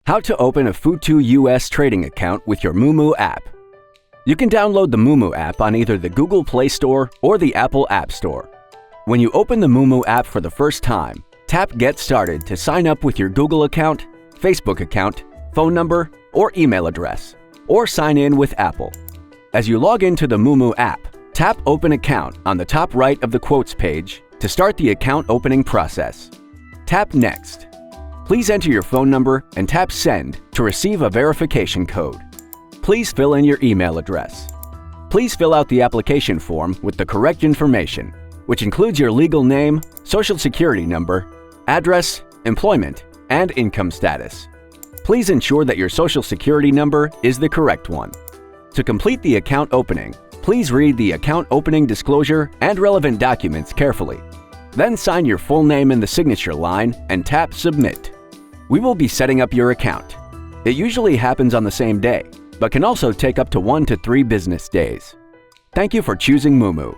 How to open a Futu US trading account with your Moomoo app. You can download the Moomoo app on either the Google Play Store or the Apple App Store. When you open the Moomoo app for the first time, tap Get Started to sign up with your Google account, Facebook account, phone number, or email address, or sign in with Apple. As you log into the Moomoo app, tap Open Account on the top right of the Quotes page to start the account opening process. Tap Next. Please enter your phone number and tap Send to receive a verification code. Please fill in your email address. Please fill out the application form with the correct information, which includes your legal name, social security number, address, employment, and income status. Please ensure that your social security number is the correct one. To complete the account opening, please read the account opening disclosure and relevant documents carefully. Then sign your full name in the signature line and tap Submit. We will be setting up your account. It usually happens on the same day, but can also take up to 1 to 3 business days. Thank you for choosing Moomoo.